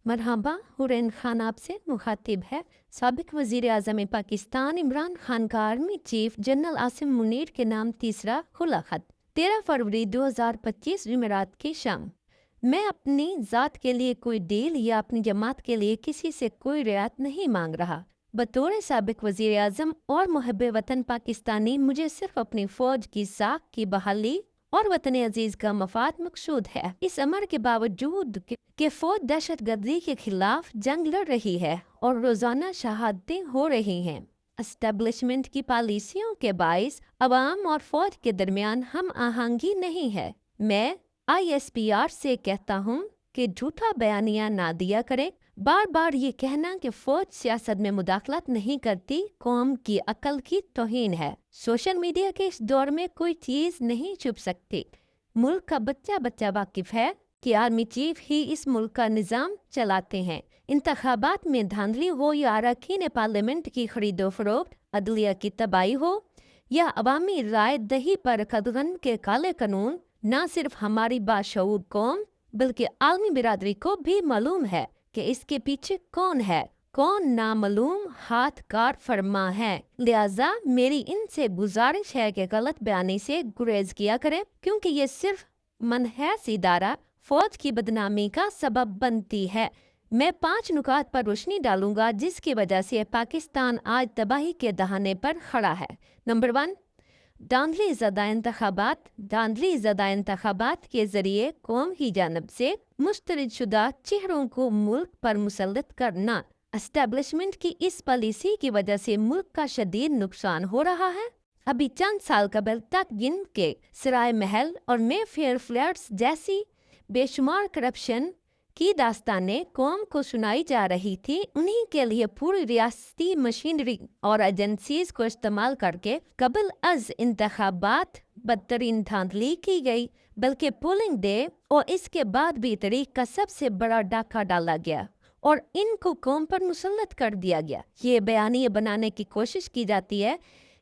मरहबा, हुरैन खान आपसे मुखातिब है। साबिक वज़ीर आज़म पाकिस्तान इमरान खान का army chief general Asim Munir के नाम तीसरा खुला खत 13 फरवरी 2025 जुमेरात की शाम। मैं अपनी ज़ात के लिए कोई डील या अपनी जमात के लिए किसी से कोई रियायत नहीं मांग रहा। बतौर साबिक वज़ीर आज़म और मुहब्ब वतन पाकिस्तानी मुझे सिर्फ अपनी फ़ौज की साख की बहाली और वतन अजीज का मफाद मकसूद है। इस अमर के बावजूद कि फौज दहशत गर्दी के खिलाफ जंग लड़ रही है और रोजाना शहादतें हो रही हैं, एस्टेब्लिशमेंट की पॉलिसियों के बाइस अवाम और फौज के दरमियान हम आहंगी नहीं है। मैं ISPR से कहता हूँ कि झूठा बयानिया ना दिया करें। बार बार ये कहना कि फौज सियासत में मुदाखलत नहीं करती कौम की अकल की तौहीन है। सोशल मीडिया के इस दौर में कोई चीज़ नहीं छुप सकती। मुल्क का बच्चा बच्चा वाकिफ है कि आर्मी चीफ ही इस मुल्क का निज़ाम चलाते हैं। इंतखाबात में धांधली हो या अरकान पार्लियामेंट की खरीदो फरोख्त, अदलिया की तबाही हो या अवामी राय दही पर कदगन के काले कानून, न सिर्फ हमारी बाशऊर कौम बल्कि आलमी बिरादरी को भी मालूम है कि इसके पीछे कौन है, कौन नामालूम हाथ कार फरमा है। लिहाजा मेरी इनसे गुजारिश है कि गलत बयानी से गुरेज किया करें, क्योंकि ये सिर्फ मनहस इदारा फौज की बदनामी का सबब बनती है। मैं 5 नुकात पर रोशनी डालूंगा जिसकी वजह से पाकिस्तान आज तबाही के दहाने पर खड़ा है। नंबर 1, धांधली ज़दा इंतखाबात के जरिए कौम की जानब से मुस्तरद शुदा चेहरों को मुल्क पर मुसल्लत करना। एस्टेब्लिशमेंट की इस पॉलिसी की वजह से मुल्क का शदीद नुकसान हो रहा है। अभी चंद साल कबल तक जिनके सराय महल और मेफेयर फ्लैट्स जैसी बेशुमार करप्शन की दास्तानें कौम को सुनाई जा रही थी, उन्हीं के लिए पूरी रियासती मशीनरी और एजेंसीज को इस्तेमाल करके कबल अज इंतखाबात बदतरीन धांधली की गई, बल्कि पोलिंग डे और इसके बाद भी तारीख का सबसे बड़ा डाका डाला गया और इनको कौम पर मुसल्लत कर दिया गया। ये बयानी बनाने की कोशिश की जाती है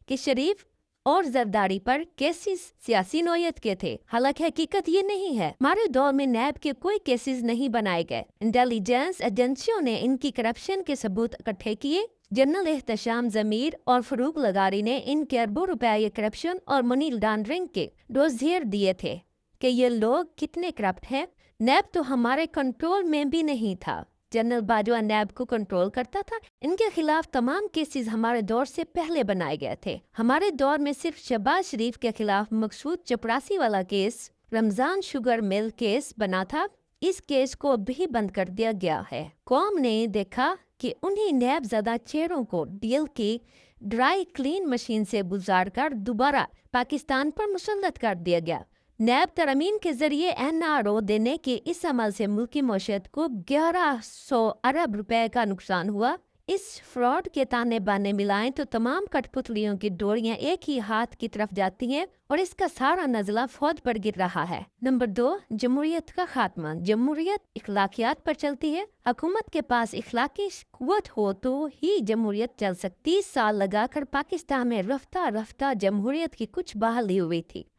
कि शरीफ और जरदारी पर केसेस सियासी नौयत के थे, हालांकि हकीकत ये नहीं है। हमारे दौर में नैब के कोई केसेस नहीं बनाए गए। इंटेलिजेंस एजेंसियों ने इनकी करप्शन के सबूत इकट्ठे किए। जनरल एहतशाम जमीर और फरूक लगारी ने इनके अरबों रुपए करप्शन और मनी लॉन्ड्रिंग के डोजियर दिए थे कि ये लोग कितने करप्ट हैं। नैब तो हमारे कंट्रोल में भी नहीं था। जनरल बाजवा नैब को कंट्रोल करता था। इनके खिलाफ तमाम केसेस हमारे दौर से पहले बनाए गए थे। हमारे दौर में सिर्फ शहबाज शरीफ के खिलाफ मकसूद चपरासी वाला case, Ramzan sugar mill case बना था। इस केस को भी बंद कर दिया गया है। कौम ने देखा कि उन्हीं नैब ज़्यादा चेहरों को डील की ड्राई क्लीन मशीन से गुजार कर दोबारा पाकिस्तान पर मुसल्लत कर दिया गया। नैब तरमीम के जरिए NRO देने के इस अमल से मुल्की मईशत को 1100 अरब रुपए का नुकसान हुआ। इस फ्रॉड के ताने बाने मिलाएं तो तमाम कठपुतलियों की डोरियां एक ही हाथ की तरफ जाती हैं और इसका सारा नजला फौज पर गिर रहा है। नंबर 2, जमहूरियत का खात्मा। जमहूरियत इखलाकियात पर चलती है। हुकूमत के पास इखलाकी कुव्वत हो तो ही जमहूरियत चल सकती। 30 साल लगाकर पाकिस्तान में रफ्ता रफ्ता जमहूरियत की कुछ बहाली हुई थी।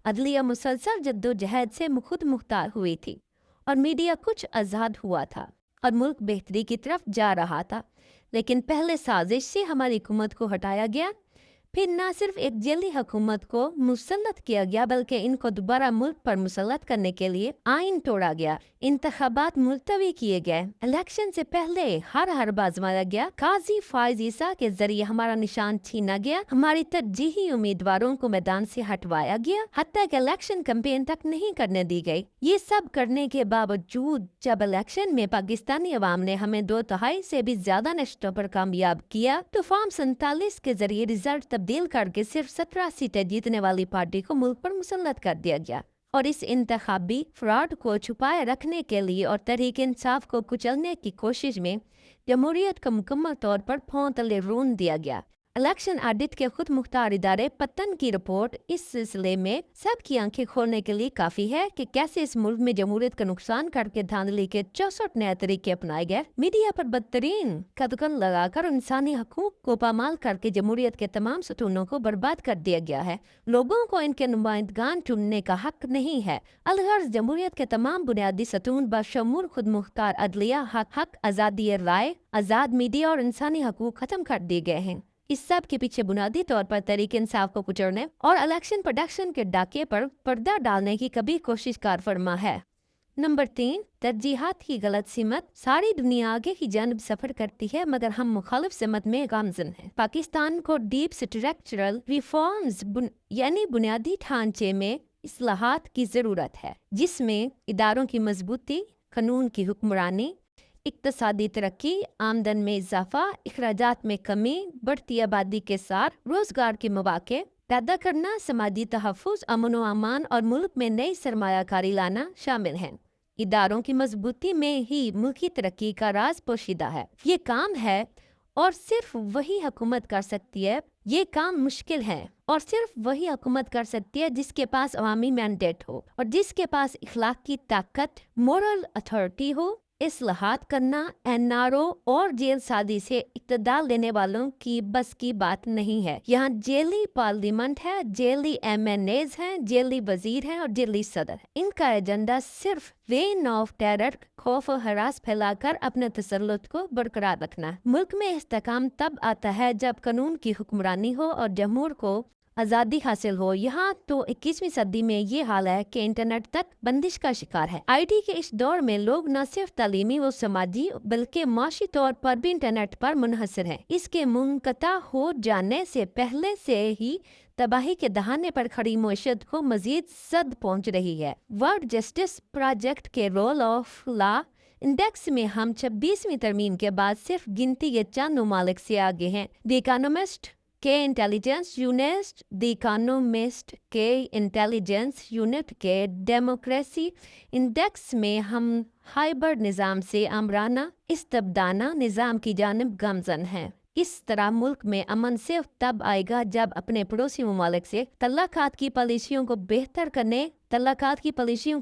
अदलिया मुसलसल जद्दोजहद से खुद मुख्तार हुई थी और मीडिया कुछ आज़ाद हुआ था और मुल्क बेहतरी की तरफ जा रहा था। लेकिन पहले साजिश से हमारी हुकूमत को हटाया गया, फिर न सिर्फ एक जेली हुकूमत को मुसल्लत किया गया बल्कि इनको दोबारा मुल्क पर मुसल्लत करने के लिए आइन तोड़ा गया। इंतखाबात मुलतवी किए गए। इलेक्शन से पहले हर आजमाया गया। काजी फायज ईसा के जरिए हमारा निशान छीना गया। हमारी तरजीही उम्मीदवारों को मैदान से हटवाया गया। हत्या के इलेक्शन कैंपेन तक नहीं करने दी गई। ये सब करने के बावजूद जब इलेक्शन में पाकिस्तानी अवाम ने हमें 2/3 से भी ज्यादा नशस्तों पर कामयाब किया तो फॉर्म 47 के जरिए रिजल्ट तब्दील करके सिर्फ 17 सीटें जीतने वाली पार्टी को मुल्क पर मुसल्लत कर दिया गया। और इस इंतखाबी फ्रॉड को छुपाए रखने के लिए और तहरीक इंसाफ को कुचलने की कोशिश में जमहूरियत को मुकम्मल तौर पर पांव तले रोन दिया गया। इलेक्शन ऑडिट के खुद मुख्तार इदारे पतन की रिपोर्ट इस सिलसिले में सबकी आंखें खोलने के लिए काफी है कि कैसे इस मुल्क में जमहूरियत का नुकसान करके धांधली के 64 नए तरीके अपनाए गए। मीडिया पर बदतरीन कदकन लगाकर इंसानी हकूक को पामाल करके जमहूरियत के तमाम सतूनों को बर्बाद कर दिया गया है। लोगों को इनके नुमाइंदगान चुनने का हक नहीं है। अलगर्ज जमहूरियत के तमाम बुनियादी सतून बशमूल खुद मुख्तार अदलिया, हक आज़ादी राय, आज़ाद मीडिया और इंसानी हकूक खत्म कर दिए गए हैं। इस सब के पीछे बुनियादी तौर पर तरीके इंसाफ को कुचलने और इलेक्शन प्रोडक्शन के डाके पर पर्दा डालने की कभी कोशिश कार फरमा है। नंबर 3, तरजीहात की गलत सिमत। सारी दुनिया आगे की जानब सफर करती है मगर हम मुखालिफ सिमत में गामजन हैं। पाकिस्तान को डीप स्ट्रक्चरल रिफॉर्म्स यानी बुनियादी ढांचे में इस्लाहात की जरूरत है, जिसमें इदारों की मजबूती, कानून की हुक्मरानी, इक्तसादी तरक्की, आमदन में इजाफा, अखराजात में कमी, बढ़ती आबादी के साथ रोजगार के मौके पैदा करना, समाजी तहफ़्फ़ुज़, अमन व अमान और मुल्क में नई सरमायाकारी लाना शामिल हैं। इदारों की मजबूती में ही मुल्की तरक्की का राज पोशीदा है। ये काम है और सिर्फ वही हुकूमत कर सकती है। ये काम मुश्किल है और सिर्फ वही हुकूमत कर सकती है जिसके पास अवामी मैंडेट हो और जिसके पास इखलाकी ताकत, मोरल अथॉरिटी हो। इस्लाहात करना एनआरओ और जेल सादी से इक़्तिदार लेने वालों की बस की बात नहीं है। यहाँ जेली पार्लियामेंट है, जेली एमएनएज हैं, जेली वजीर हैं और जेली सदर है। इनका एजेंडा सिर्फ रेन ऑफ टेरर, खौफ और हरास फैलाकर अपने तसल्लुत को बरकरार रखना है। मुल्क में इस्तेकाम तब आता है जब कानून की हुक्मरानी हो और जमहूर को आज़ादी हासिल हो। यहाँ तो 21वीं सदी में ये हाल है कि इंटरनेट तक बंदिश का शिकार है। आईटी के इस दौर में लोग न सिर्फ तालीमी व समाजी बल्कि माशी तौर पर भी इंटरनेट पर मुनहसर हैं। इसके मुनक़ता हो जाने से पहले से ही तबाही के दहाने पर खड़ी मईशत को मजीद सद पहुँच रही है। वर्ल्ड जस्टिस प्रोजेक्ट के रोल ऑफ लॉ इंडेक्स में हम 26वीं तरमीम के बाद सिर्फ गिनती के चंद ममालिक से आगे हैं। द इकोनॉमिस्ट के इंटेलिजेंस यूनिट, द इकोनॉमिस्ट के इंटेलिजेंस यूनिट के डेमोक्रेसी इंडेक्स में हम हाइब्रिड निज़ाम से आमराना इस्तबदाना निज़ाम की जानिब गामजन हैं। इस तरह मुल्क में अमन सिर्फ तब आएगा जब अपने पड़ोसी ममालिक से तल्लाकात की पॉलिसियों को बेहतर करने, तल्लाकात की पॉलिसियों